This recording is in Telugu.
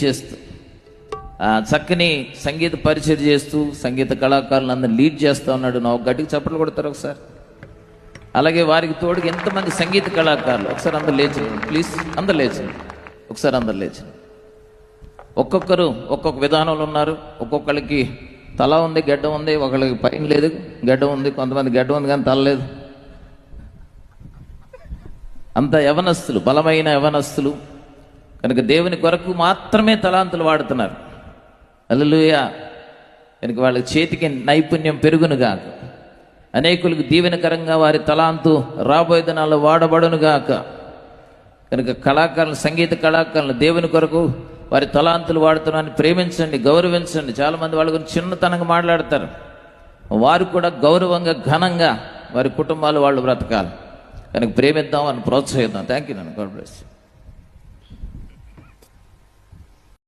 చేస్తూ చక్కని సంగీత పరిచయం చేస్తూ సంగీత కళాకారులను అందరిని లీడ్ చేస్తూ ఉన్నాడు. నా గట్టికి చప్పట్లు కొడతారు ఒకసారి. అలాగే వారికి తోడుగా ఎంతమంది సంగీత కళాకారులు, ఒకసారి అందరు లేచండి ప్లీజ్, అందరు లేచండి ఒకసారి, అందరు లేచండి. ఒక్కొక్కరు ఒక్కొక్క విధానంలో ఉన్నారు. ఒక్కొక్కరికి తల ఉంది, గడ్డం ఉంది, ఒకళ్ళకి పైన లేదు, గడ్డం ఉంది, కొంతమంది గడ్డం ఉంది కానీ తల లేదు. అంత యవనస్తులు, బలమైన యవనస్తులు కనుక దేవుని కొరకు మాత్రమే తలాంతులు వాడుతున్నారు. హల్లెలూయా. కనుక వాళ్ళ చేతికి నైపుణ్యం పెరుగునుగాక, అనేకులకు దీవెనకరంగా వారి తలాంతు రాబోయే దినాల్లో వాడబడునుగాక. కనుక కళాకారులు, సంగీత కళాకారులు దేవుని కొరకు వారి తలాంతులు వాడుతున్నారని ప్రేమించండి, గౌరవించండి. చాలామంది వాళ్ళ గురించి చిన్నతనంగా మాట్లాడతారు. వారు కూడా గౌరవంగా, ఘనంగా వారి కుటుంబాలు వాళ్ళు బ్రతకాలి. కనుక ప్రేమిద్దాం, అని ప్రోత్సహిద్దాం. Thank you. God bless you.